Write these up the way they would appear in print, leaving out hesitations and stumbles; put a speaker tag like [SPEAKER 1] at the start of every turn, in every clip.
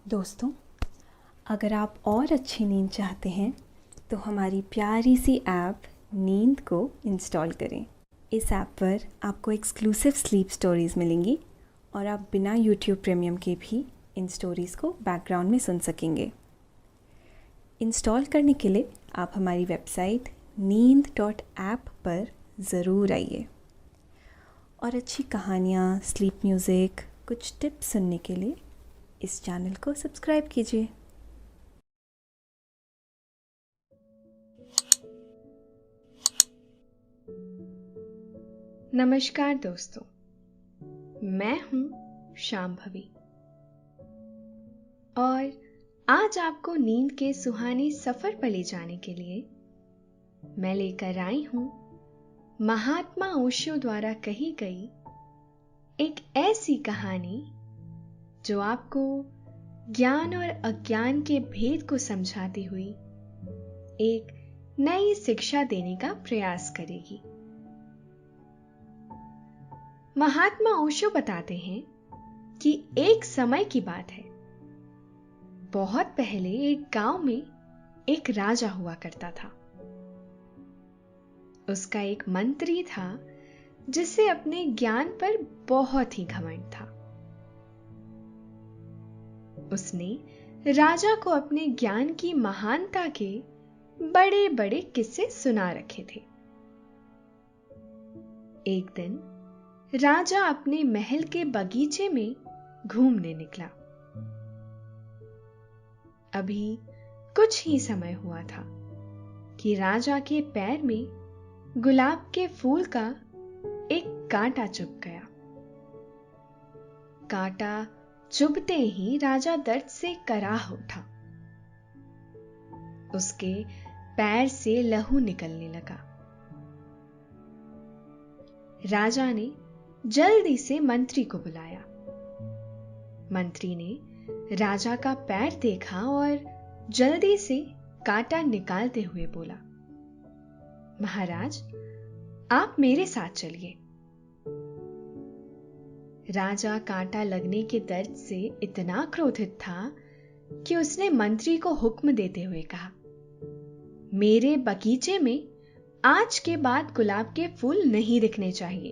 [SPEAKER 1] दोस्तों, अगर आप और अच्छी नींद चाहते हैं तो हमारी प्यारी सी ऐप नींद को इंस्टॉल करें। इस ऐप पर आपको एक्सक्लूसिव स्लीप स्टोरीज़ मिलेंगी और आप बिना यूट्यूब प्रीमियम के भी इन स्टोरीज़ को बैकग्राउंड में सुन सकेंगे। इंस्टॉल करने के लिए आप हमारी वेबसाइट नींद.ऐप पर ज़रूर आइए और अच्छी कहानियाँ, स्लीप म्यूज़िक, कुछ टिप्स सुनने के लिए इस चैनल को सब्सक्राइब कीजिए।
[SPEAKER 2] नमस्कार दोस्तों, मैं हूं शांभवी और आज आपको नींद के सुहाने सफर पर ले जाने के लिए मैं लेकर आई हूं महात्मा ओशो द्वारा कही गई एक ऐसी कहानी जो आपको ज्ञान और अज्ञान के भेद को समझाती हुई एक नई शिक्षा देने का प्रयास करेगी। महात्मा ओशो बताते हैं कि एक समय की बात है, बहुत पहले एक गांव में एक राजा हुआ करता था। उसका एक मंत्री था जिसे अपने ज्ञान पर बहुत ही घमंड था। उसने राजा को अपने ज्ञान की महानता के बड़े बड़े किस्से सुना रखे थे। एक दिन राजा अपने महल के बगीचे में घूमने निकला। अभी कुछ ही समय हुआ था कि राजा के पैर में गुलाब के फूल का एक कांटा चुभ गया। कांटा चुभते ही राजा दर्द से कराह उठा। उसके पैर से लहू निकलने लगा। राजा ने जल्दी से मंत्री को बुलाया। मंत्री ने राजा का पैर देखा और जल्दी से कांटा निकालते हुए बोला, महाराज, आप मेरे साथ चलिए। राजा कांटा लगने के दर्द से इतना क्रोधित था कि उसने मंत्री को हुक्म देते हुए कहा, मेरे बगीचे में आज के बाद गुलाब के फूल नहीं दिखने चाहिए।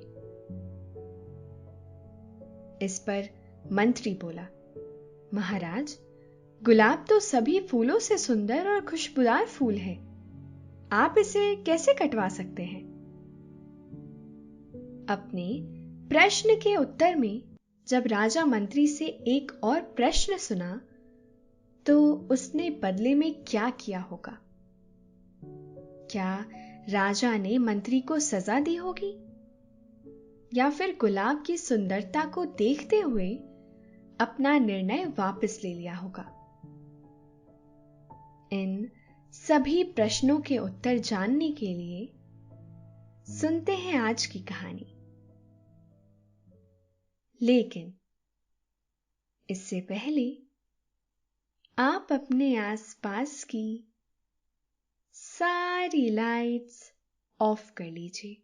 [SPEAKER 2] इस पर मंत्री बोला, महाराज, गुलाब तो सभी फूलों से सुंदर और खुशबूदार फूल है, आप इसे कैसे कटवा सकते हैं? अपने प्रश्न के उत्तर में जब राजा मंत्री से एक और प्रश्न सुना तो उसने बदले में क्या किया होगा? क्या राजा ने मंत्री को सजा दी होगी या फिर गुलाब की सुंदरता को देखते हुए अपना निर्णय वापस ले लिया होगा? इन सभी प्रश्नों के उत्तर जानने के लिए सुनते हैं आज की कहानी। लेकिन इससे पहले आप अपने आसपास की सारी लाइट्स ऑफ कर लीजिए।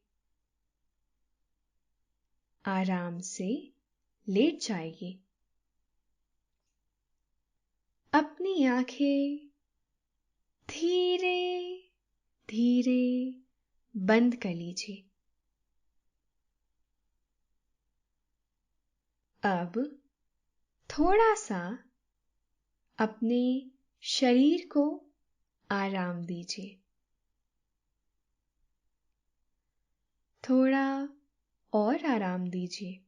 [SPEAKER 2] आराम से लेट जाइए। अपनी आंखें धीरे धीरे बंद कर लीजिए। अब थोड़ा सा अपने शरीर को आराम दीजिए। थोड़ा और आराम दीजिए।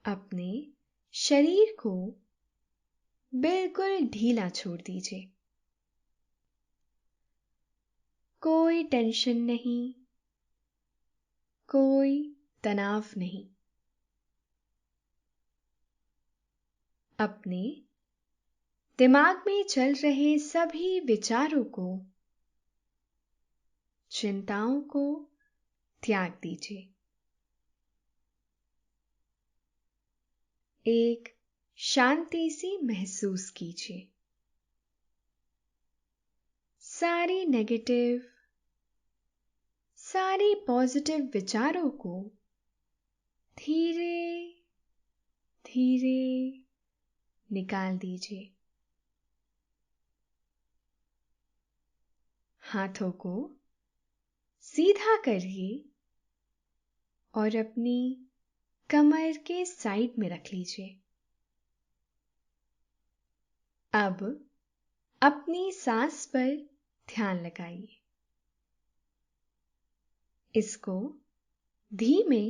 [SPEAKER 2] अपने शरीर को बिल्कुल ढीला छोड़ दीजिए। कोई टेंशन नहीं, कोई तनाव नहीं। अपने दिमाग में चल रहे सभी विचारों को, चिंताओं को त्याग दीजिए। एक शांति सी महसूस कीजिए। सारी नेगेटिव, सारी पॉजिटिव विचारों को धीरे धीरे निकाल दीजिए। हाथों को सीधा करिए और अपनी कमर के साइड में रख लीजिए। अब अपनी सांस पर ध्यान लगाइए। इसको धीमे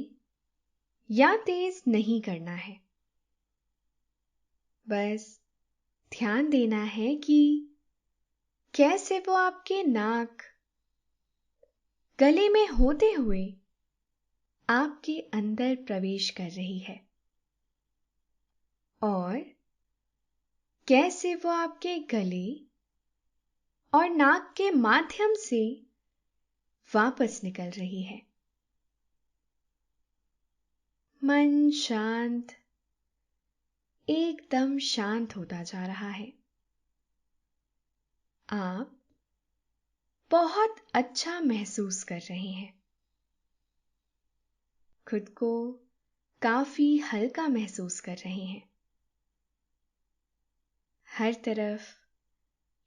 [SPEAKER 2] या तेज नहीं करना है। बस ध्यान देना है कि कैसे वो आपके नाक, गले में होते हुए आपके अंदर प्रवेश कर रही है और कैसे वो आपके गले और नाक के माध्यम से वापस निकल रही है। मन शांत, एकदम शांत होता जा रहा है। आप बहुत अच्छा महसूस कर रहे हैं। खुद को काफी हल्का महसूस कर रहे हैं। हर तरफ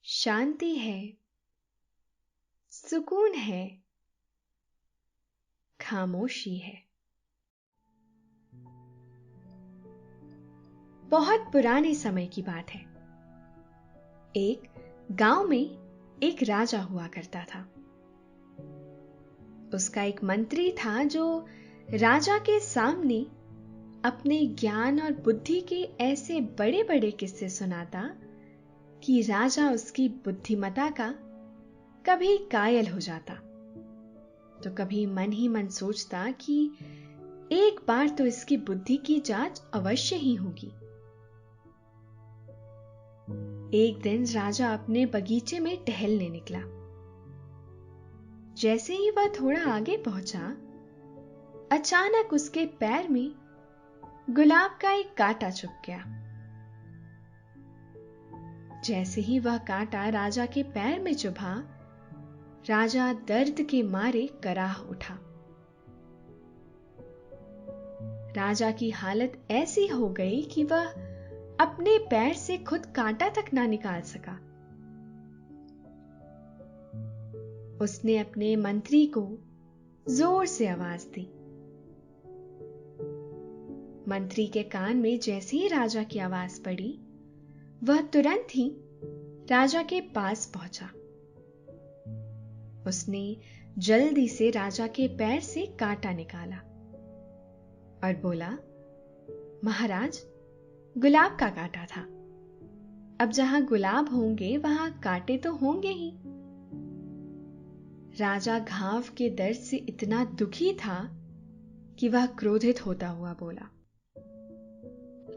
[SPEAKER 2] शांति है, सुकून है, खामोशी है। बहुत पुराने समय की बात है। एक गांव में एक राजा हुआ करता था। उसका एक मंत्री था जो राजा के सामने अपने ज्ञान और बुद्धि के ऐसे बड़े बड़े किस्से सुनाता कि राजा उसकी बुद्धिमत्ता का कभी कायल हो जाता, तो कभी मन ही मन सोचता कि एक बार तो इसकी बुद्धि की जांच अवश्य ही होगी। एक दिन राजा अपने बगीचे में टहलने निकला। जैसे ही वह थोड़ा आगे पहुंचा, अचानक उसके पैर में गुलाब का एक कांटा चुभ गया। जैसे ही वह कांटा राजा के पैर में चुभा, राजा दर्द के मारे कराह उठा। राजा की हालत ऐसी हो गई कि वह अपने पैर से खुद कांटा तक ना निकाल सका। उसने अपने मंत्री को जोर से आवाज दी। मंत्री के कान में जैसे ही राजा की आवाज पड़ी, वह तुरंत ही राजा के पास पहुंचा। उसने जल्दी से राजा के पैर से कांटा निकाला और बोला, महाराज, गुलाब का कांटा था। अब जहां गुलाब होंगे वहां कांटे तो होंगे ही। राजा घाव के दर्द से इतना दुखी था कि वह क्रोधित होता हुआ बोला,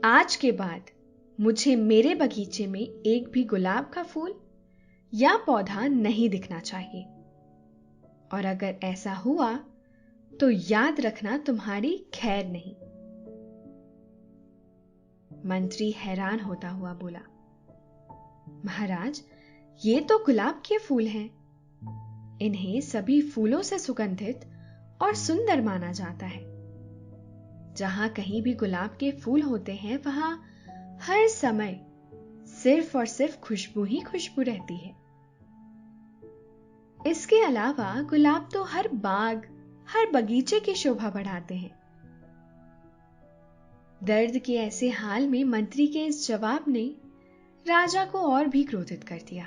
[SPEAKER 2] आज के बाद मुझे मेरे बगीचे में एक भी गुलाब का फूल या पौधा नहीं दिखना चाहिए, और अगर ऐसा हुआ तो याद रखना तुम्हारी खैर नहीं। मंत्री हैरान होता हुआ बोला, महाराज, ये तो गुलाब के फूल हैं। इन्हें सभी फूलों से सुगंधित और सुंदर माना जाता है। जहां कहीं भी गुलाब के फूल होते हैं, वहां हर समय सिर्फ और सिर्फ खुशबू ही खुशबू रहती है। इसके अलावा गुलाब तो हर बाग, हर बगीचे की शोभा बढ़ाते हैं। दर्द के ऐसे हाल में मंत्री के इस जवाब ने राजा को और भी क्रोधित कर दिया,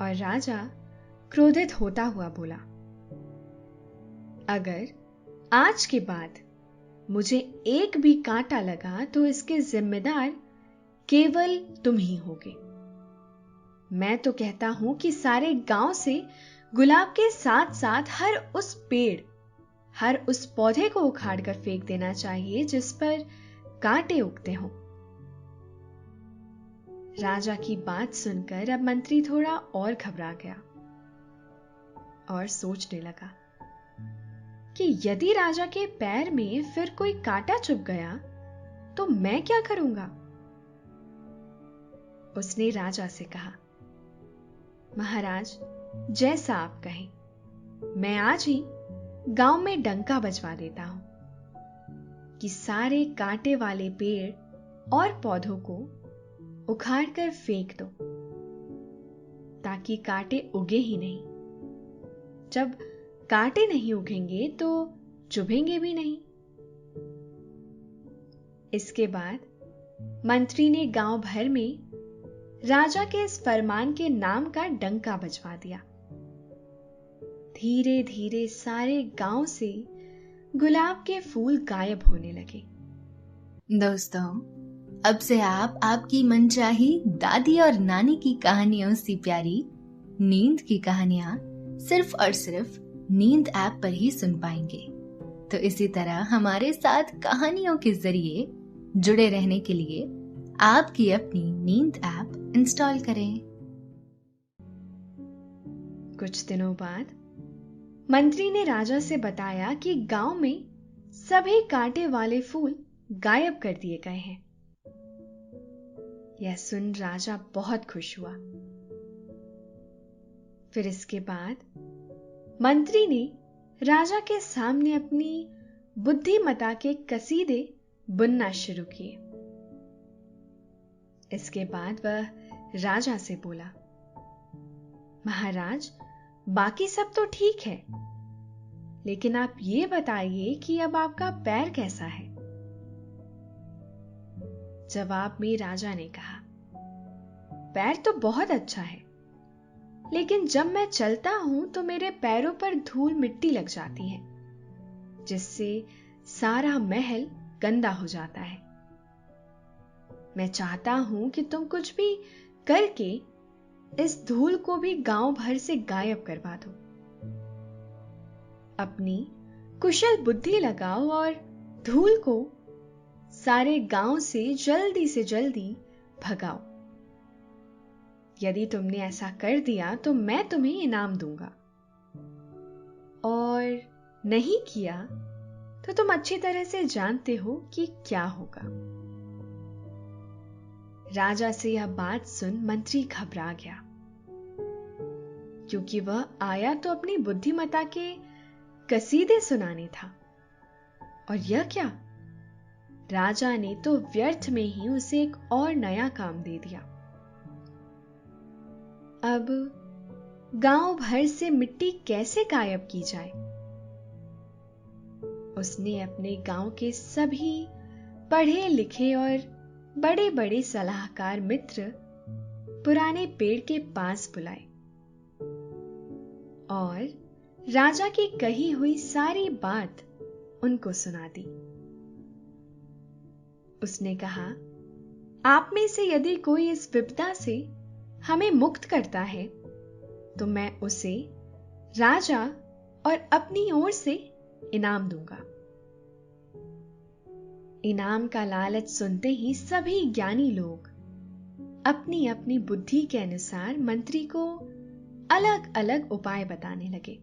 [SPEAKER 2] और राजा क्रोधित होता हुआ बोला, अगर आज के बाद मुझे एक भी कांटा लगा तो इसके जिम्मेदार केवल तुम ही होगे। मैं तो कहता हूं कि सारे गांव से गुलाब के साथ साथ हर उस पेड़, हर उस पौधे को उखाड़कर फेंक देना चाहिए जिस पर कांटे उगते हों। राजा की बात सुनकर अब मंत्री थोड़ा और घबरा गया और सोचने लगा कि यदि राजा के पैर में फिर कोई कांटा चुभ गया तो मैं क्या करूंगा। उसने राजा से कहा, महाराज, जैसा आप कहें, मैं आज ही गांव में डंका बजवा देता हूं। कि सारे कांटे वाले पेड़ और पौधों को उखाड़कर फेंक दो, ताकि कांटे उगे ही नहीं। जब कांटे नहीं उगेंगे तो चुभेंगे भी नहीं। इसके बाद मंत्री ने गांव भर में राजा के इस फरमान के नाम का डंका बजवा दिया। धीरे धीरे सारे गांव से गुलाब के फूल गायब होने लगे।
[SPEAKER 3] दोस्तों, अब से आप आपकी मनचाही दादी और नानी की कहानियों से प्यारी नींद की कहानियां सिर्फ और सिर्फ नींद ऐप पर ही सुन पाएंगे। तो इसी तरह हमारे साथ कहानियों के जरिए जुड़े रहने के लिए आपकी अपनी नींद ऐप इंस्टॉल करें।
[SPEAKER 2] कुछ दिनों बाद मंत्री ने राजा से बताया कि गांव में सभी कांटे वाले फूल गायब कर दिए गए हैं। यह सुन राजा बहुत खुश हुआ। फिर इसके बाद मंत्री ने राजा के सामने अपनी बुद्धिमता के कसीदे बुनना शुरू किए। इसके बाद वह राजा से बोला, महाराज, बाकी सब तो ठीक है, लेकिन आप ये बताइए कि अब आपका पैर कैसा है। जवाब में राजा ने कहा, पैर तो बहुत अच्छा है, लेकिन जब मैं चलता हूं तो मेरे पैरों पर धूल मिट्टी लग जाती है, जिससे सारा महल गंदा हो जाता है। मैं चाहता हूं कि तुम कुछ भी करके इस धूल को भी गांव भर से गायब करवा दो। अपनी कुशल बुद्धि लगाओ और धूल को सारे गांव से जल्दी भगाओ। यदि तुमने ऐसा कर दिया तो मैं तुम्हें इनाम दूंगा, और नहीं किया तो तुम अच्छी तरह से जानते हो कि क्या होगा। राजा से यह बात सुन मंत्री घबरा गया, क्योंकि वह आया तो अपनी बुद्धिमता के कसीदे सुनाने था। और यह क्या, राजा ने तो व्यर्थ में ही उसे एक और नया काम दे दिया। अब गांव भर से मिट्टी कैसे गायब की जाए? उसने अपने गांव के सभी पढ़े लिखे और बड़े बड़े सलाहकार मित्र पुराने पेड़ के पास बुलाए और राजा की कही हुई सारी बात उनको सुना दी। उसने कहा, आप में से यदि कोई इस विपदा से हमें मुक्त करता है तो मैं उसे राजा और अपनी ओर से इनाम दूंगा। इनाम का लालच सुनते ही सभी ज्ञानी लोग अपनी अपनी बुद्धि के अनुसार मंत्री को अलग अलग उपाय बताने लगे।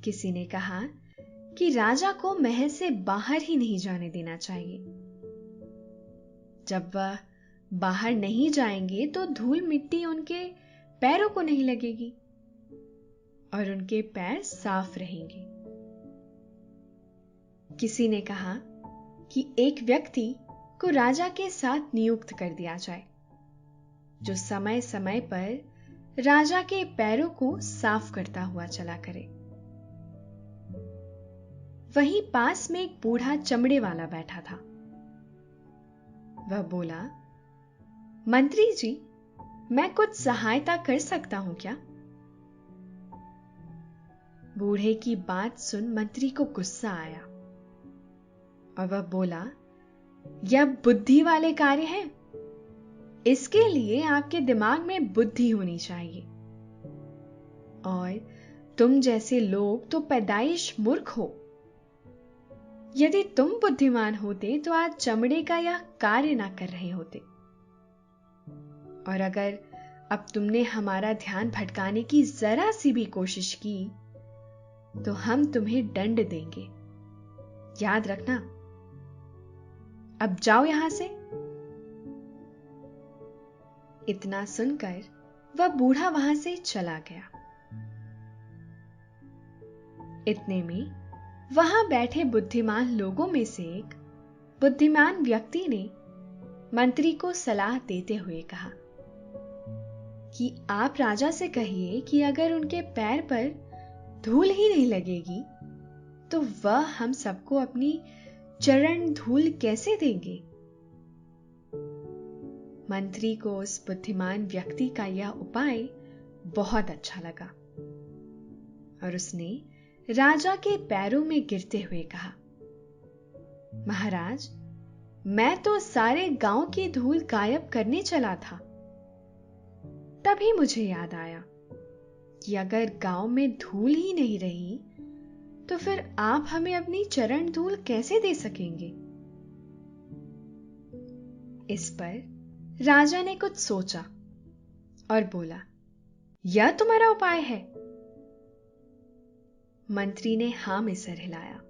[SPEAKER 2] किसी ने कहा कि राजा को महल से बाहर ही नहीं जाने देना चाहिए। जब वह बाहर नहीं जाएंगे तो धूल मिट्टी उनके पैरों को नहीं लगेगी और उनके पैर साफ रहेंगे। किसी ने कहा कि एक व्यक्ति को राजा के साथ नियुक्त कर दिया जाए, जो समय समय पर राजा के पैरों को साफ करता हुआ चला करे। वहीं पास में एक बूढ़ा चमड़े वाला बैठा था। वह बोला, मंत्री जी, मैं कुछ सहायता कर सकता हूं क्या? बूढ़े की बात सुन मंत्री को गुस्सा आया और वह बोला, यह बुद्धि वाले कार्य हैं। इसके लिए आपके दिमाग में बुद्धि होनी चाहिए, और तुम जैसे लोग तो पैदाइश मूर्ख हो। यदि तुम बुद्धिमान होते तो आज चमड़े का यह कार्य ना कर रहे होते। और अगर अब तुमने हमारा ध्यान भटकाने की जरा सी भी कोशिश की तो हम तुम्हें दंड देंगे। याद रखना। अब जाओ यहां से। इतना सुनकर वह बूढ़ा वहां से चला गया। इतने में वहां बैठे बुद्धिमान लोगों में से एक बुद्धिमान व्यक्ति ने मंत्री को सलाह देते हुए कहा कि आप राजा से कहिए कि अगर उनके पैर पर धूल ही नहीं लगेगी तो वह हम सबको अपनी चरण धूल कैसे देंगे। मंत्री को उस बुद्धिमान व्यक्ति का यह उपाय बहुत अच्छा लगा और उसने राजा के पैरों में गिरते हुए कहा, महाराज, मैं तो सारे गांव की धूल गायब करने चला था। तभी मुझे याद आया कि अगर गांव में धूल ही नहीं रही तो फिर आप हमें अपनी चरण धूल कैसे दे सकेंगे। इस पर राजा ने कुछ सोचा और बोला, यह तुम्हारा उपाय है। मंत्री ने हां में सर हिलाया।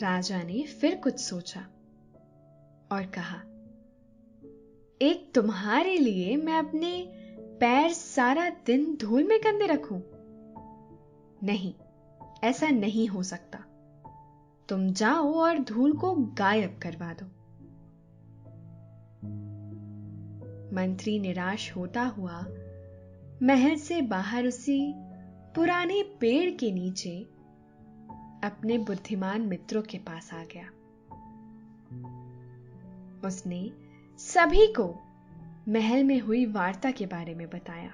[SPEAKER 2] राजा ने फिर कुछ सोचा और कहा, एक तुम्हारे लिए मैं अपने पैर सारा दिन धूल में गंदे रखूं? नहीं, ऐसा नहीं हो सकता। तुम जाओ और धूल को गायब करवा दो। मंत्री निराश होता हुआ महल से बाहर उसी पुराने पेड़ के नीचे अपने बुद्धिमान मित्रों के पास आ गया। उसने सभी को महल में हुई वार्ता के बारे में बताया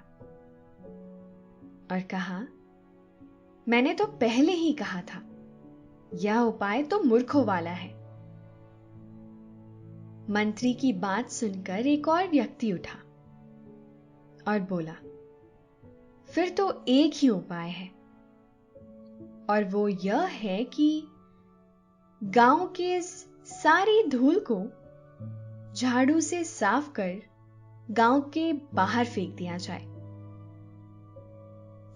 [SPEAKER 2] और कहा, मैंने तो पहले ही कहा था, यह उपाय तो मूर्खों वाला है। मंत्री की बात सुनकर एक और व्यक्ति उठा और बोला, फिर तो एक ही उपाय है और वो यह है कि गांव के इस सारी धूल को झाड़ू से साफ कर गांव के बाहर फेंक दिया जाए।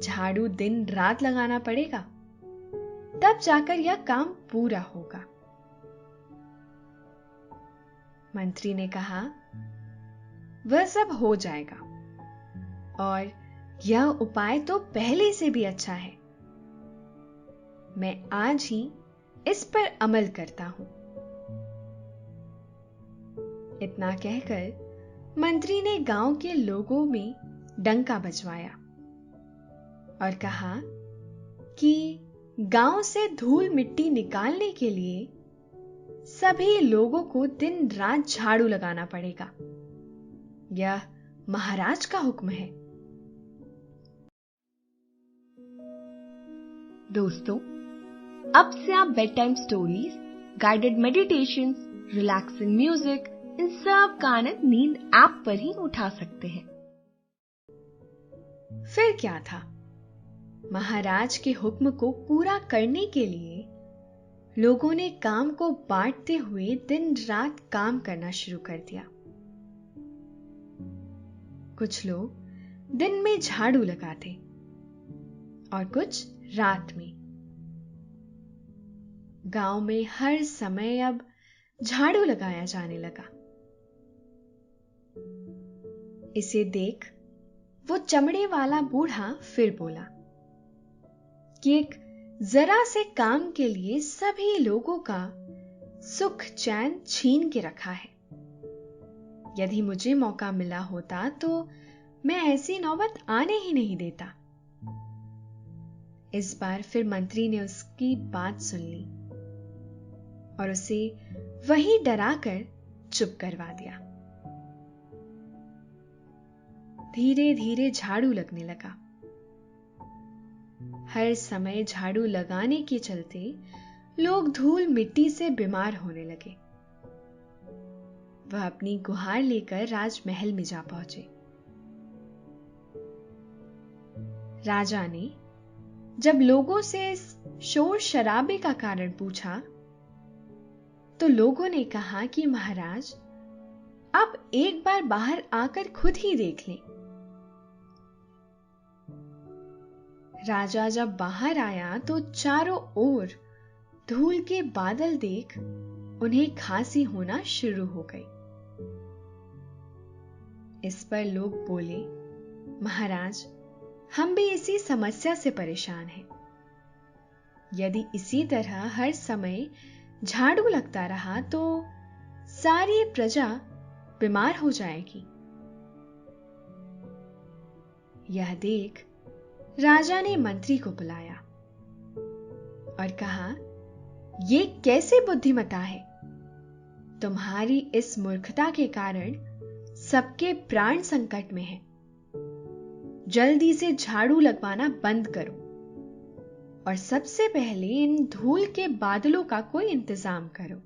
[SPEAKER 2] झाड़ू दिन रात लगाना पड़ेगा, तब जाकर यह काम पूरा होगा। मंत्री ने कहा, वह सब हो जाएगा और यह उपाय तो पहले से भी अच्छा है। मैं आज ही इस पर अमल करता हूं। इतना कहकर मंत्री ने गांव के लोगों में डंका बजवाया और कहा कि गांव से धूल मिट्टी निकालने के लिए सभी लोगों को दिन रात झाड़ू लगाना पड़ेगा। यह महाराज का हुक्म है।
[SPEAKER 3] दोस्तों, अब से आप bed time stories, guided meditations, relaxing music, इन सब का आनंद नींद ऐप पर ही उठा सकते हैं।
[SPEAKER 2] फिर क्या था, महाराज के हुक्म को पूरा करने के लिए लोगों ने काम को बांटते हुए दिन रात काम करना शुरू कर दिया। कुछ लोग दिन में झाड़ू लगाते और कुछ रात में। गांव में हर समय अब झाड़ू लगाया जाने लगा। इसे देख वो चमड़े वाला बूढ़ा फिर बोला कि एक जरा से काम के लिए सभी लोगों का सुख चैन छीन के रखा है। यदि मुझे मौका मिला होता तो मैं ऐसी नौबत आने ही नहीं देता। इस बार फिर मंत्री ने उसकी बात सुन ली और उसे वही डराकर चुप करवा दिया। धीरे धीरे झाड़ू लगने लगा। हर समय झाड़ू लगाने के चलते लोग धूल मिट्टी से बीमार होने लगे। वह अपनी गुहार लेकर राजमहल में जा पहुंचे। राजा ने जब लोगों से इस शोर शराबे का कारण पूछा तो लोगों ने कहा कि महाराज, आप एक बार बाहर आकर खुद ही देख लें। राजा जब बाहर आया तो चारों ओर धूल के बादल देख उन्हें खांसी होना शुरू हो गई। इस पर लोग बोले, महाराज, हम भी इसी समस्या से परेशान हैं। यदि इसी तरह हर समय झाड़ू लगता रहा तो सारी प्रजा बीमार हो जाएगी। यह देख राजा ने मंत्री को बुलाया और कहा, ये कैसे बुद्धिमता है? तुम्हारी इस मूर्खता के कारण सबके प्राण संकट में हैं। जल्दी से झाड़ू लगवाना बंद करो और सबसे पहले इन धूल के बादलों का कोई इंतजाम करो।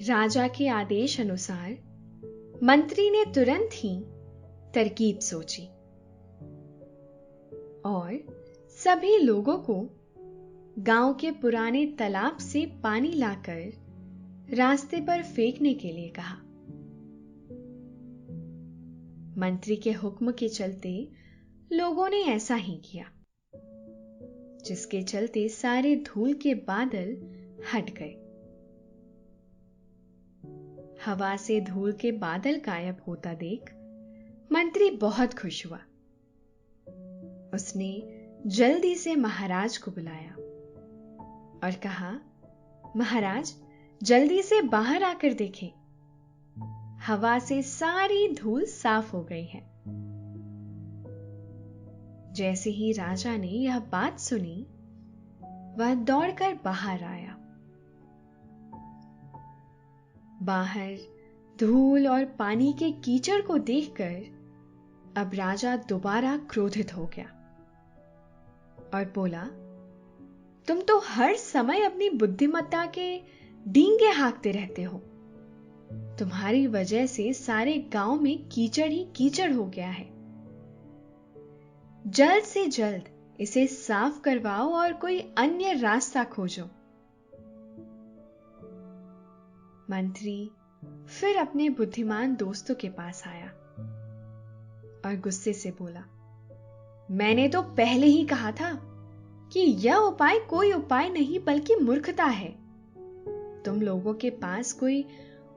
[SPEAKER 2] राजा के आदेश अनुसार मंत्री ने तुरंत ही तरकीब सोची और सभी लोगों को गांव के पुराने तालाब से पानी लाकर रास्ते पर फेंकने के लिए कहा। मंत्री के हुक्म के चलते लोगों ने ऐसा ही किया, जिसके चलते सारे धूल के बादल हट गए। हवा से धूल के बादल गायब होता देख मंत्री बहुत खुश हुआ। उसने जल्दी से महाराज को बुलाया और कहा, महाराज, जल्दी से बाहर आकर देखें। हवा से सारी धूल साफ हो गई है। जैसे ही राजा ने यह बात सुनी, वह दौड़कर बाहर आया। बाहर धूल और पानी के कीचड़ को देखकर अब राजा दोबारा क्रोधित हो गया और बोला, तुम तो हर समय अपनी बुद्धिमत्ता के डींगे हाँकते रहते हो। तुम्हारी वजह से सारे गांव में कीचड़ ही कीचड़ हो गया है। जल्द से जल्द इसे साफ करवाओ और कोई अन्य रास्ता खोजो। मंत्री फिर अपने बुद्धिमान दोस्तों के पास आया और गुस्से से बोला, मैंने तो पहले ही कहा था कि यह उपाय कोई उपाय नहीं बल्कि मूर्खता है। तुम लोगों के पास कोई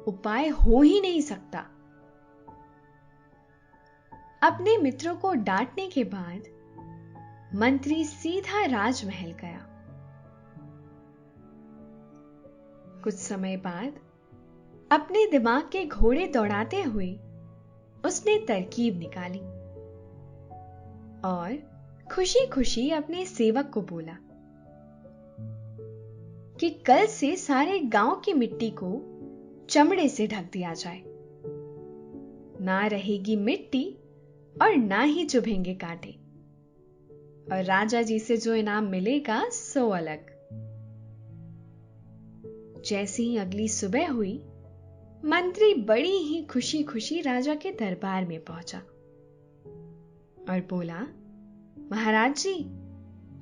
[SPEAKER 2] उपाय हो ही नहीं सकता। अपने मित्रों को डांटने के बाद मंत्री सीधा राजमहल गया। कुछ समय बाद अपने दिमाग के घोड़े दौड़ाते हुए उसने तरकीब निकाली और खुशी खुशी अपने सेवक को बोला कि कल से सारे गांव की मिट्टी को चमड़े से ढक दिया जाए। ना रहेगी मिट्टी और ना ही चुभेंगे कांटे, और राजा जी से जो इनाम मिलेगा सो अलग। जैसे ही अगली सुबह हुई, मंत्री बड़ी ही खुशी खुशी राजा के दरबार में पहुंचा और बोला, महाराज जी,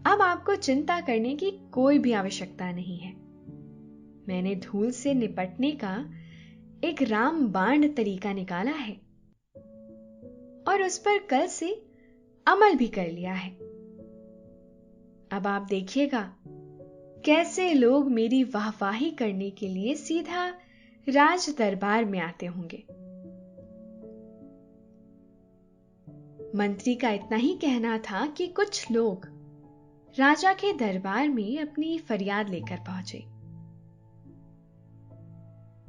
[SPEAKER 2] अब आपको चिंता करने की कोई भी आवश्यकता नहीं है। मैंने धूल से निपटने का एक रामबाण तरीका निकाला है और उस पर कल से अमल भी कर लिया है। अब आप देखिएगा कैसे लोग मेरी वाहवाही करने के लिए सीधा राज दरबार में आते होंगे। मंत्री का इतना ही कहना था कि कुछ लोग राजा के दरबार में अपनी फरियाद लेकर पहुंचे।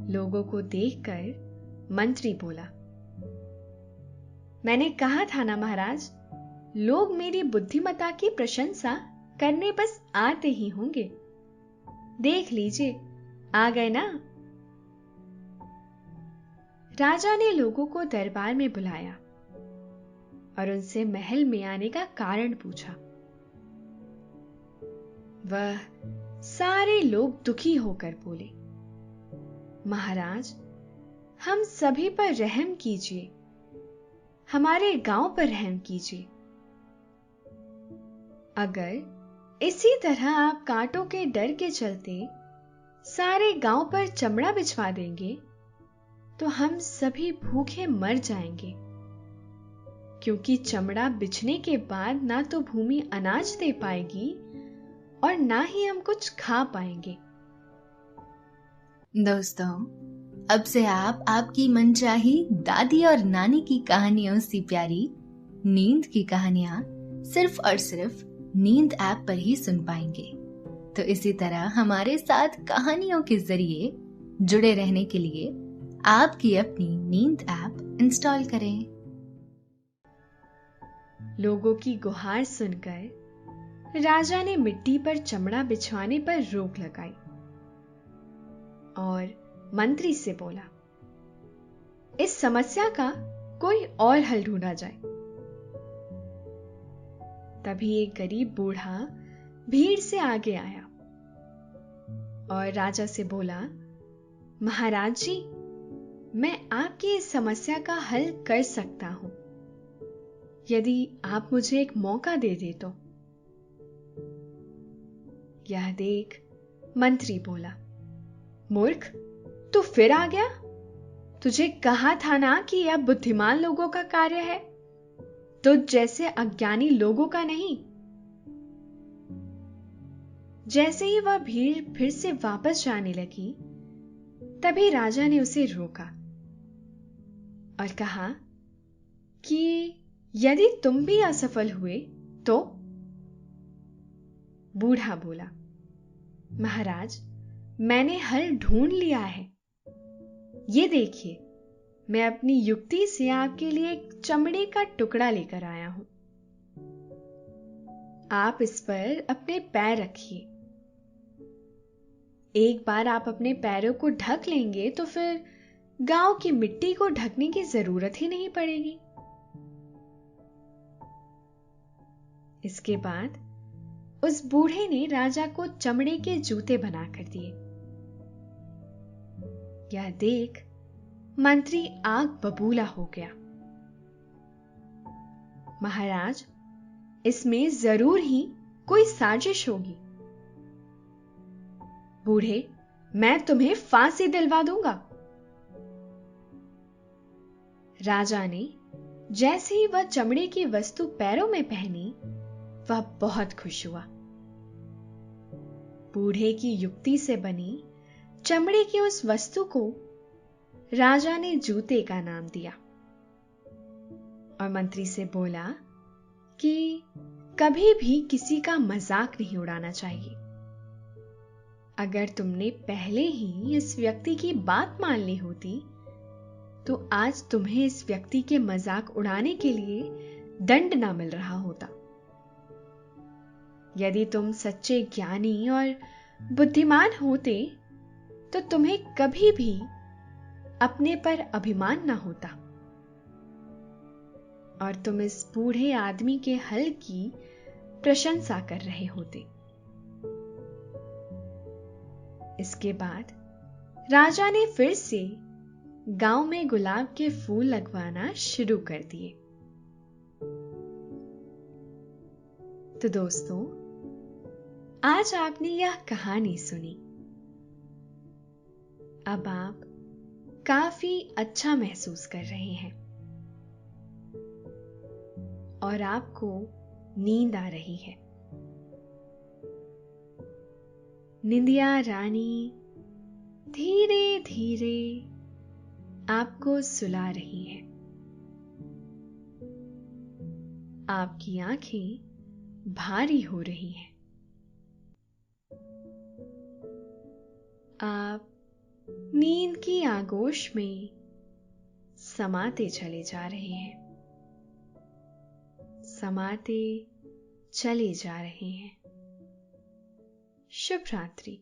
[SPEAKER 2] लोगों को देखकर मंत्री बोला, मैंने कहा था ना महाराज, लोग मेरी बुद्धिमत्ता की प्रशंसा करने बस आते ही होंगे। देख लीजिए, आ गए ना। राजा ने लोगों को दरबार में बुलाया और उनसे महल में आने का कारण पूछा। वह सारे लोग दुखी होकर बोले, महाराज, हम सभी पर रहम कीजिए, हमारे गांव पर रहम कीजिए। अगर इसी तरह आप कांटों के डर के चलते सारे गांव पर चमड़ा बिछवा देंगे तो हम सभी भूखे मर जाएंगे, क्योंकि चमड़ा बिछने के बाद ना तो भूमि अनाज दे पाएगी और ना ही हम कुछ खा पाएंगे।
[SPEAKER 3] दोस्तों, अब से आप आपकी मनचाही दादी और नानी की कहानियों से प्यारी नींद की कहानियां सिर्फ और सिर्फ नींद ऐप पर ही सुन पाएंगे। तो इसी तरह हमारे साथ कहानियों के जरिए जुड़े रहने के लिए आपकी अपनी नींद ऐप इंस्टॉल करें।
[SPEAKER 2] लोगों की गुहार सुनकर राजा ने मिट्टी पर चमड़ा बिछवाने पर रोक लगाई और मंत्री से बोला, इस समस्या का कोई और हल ढूंढा जाए। तभी एक गरीब बूढ़ा भीड़ से आगे आया और राजा से बोला, महाराज जी, मैं आपकी इस समस्या का हल कर सकता हूं, यदि आप मुझे एक मौका दे दे तो। यह देख मंत्री बोला, मूर्ख, तू फिर आ गया? तुझे कहा था ना कि यह बुद्धिमान लोगों का कार्य है, तुझ जैसे अज्ञानी लोगों का नहीं। जैसे ही वह भीड़ फिर से वापस जाने लगी, तभी राजा ने उसे रोका और कहा कि यदि तुम भी असफल हुए तो? बूढ़ा बोला, महाराज, मैंने हल ढूंढ लिया है। ये देखिए, मैं अपनी युक्ति से आपके लिए एक चमड़े का टुकड़ा लेकर आया हूं। आप इस पर अपने पैर रखिए। एक बार आप अपने पैरों को ढक लेंगे तो फिर गांव की मिट्टी को ढकने की जरूरत ही नहीं पड़ेगी। इसके बाद उस बूढ़े ने राजा को चमड़े के जूते बनाकर दिए। यह देख मंत्री आग बबूला हो गया। महाराज, इसमें जरूर ही कोई साजिश होगी। बूढ़े, मैं तुम्हें फांसी दिलवा दूंगा। राजा ने जैसे ही वह चमड़े की वस्तु पैरों में पहनी, वह बहुत खुश हुआ। बूढ़े की युक्ति से बनी चमड़े की उस वस्तु को राजा ने जूते का नाम दिया और मंत्री से बोला कि कभी भी किसी का मजाक नहीं उड़ाना चाहिए। अगर तुमने पहले ही इस व्यक्ति की बात मान ली होती, तो आज तुम्हें इस व्यक्ति के मजाक उड़ाने के लिए दंड ना मिल रहा होता। यदि तुम सच्चे ज्ञानी और बुद्धिमान होते, तो तुम्हें कभी भी अपने पर अभिमान ना होता और तुम इस बूढ़े आदमी के हल की प्रशंसा कर रहे होते। इसके बाद राजा ने फिर से गांव में गुलाब के फूल लगवाना शुरू कर दिए। तो दोस्तों, आज आपने यह कहानी सुनी। अब आप काफी अच्छा महसूस कर रहे हैं और आपको नींद आ रही है। निंदिया रानी धीरे धीरे आपको सुला रही है। आपकी आंखें भारी हो रही हैं। आप नींद की आगोश में समाते चले जा रहे हैं, समाते चले जा रहे हैं। शुभ रात्रि।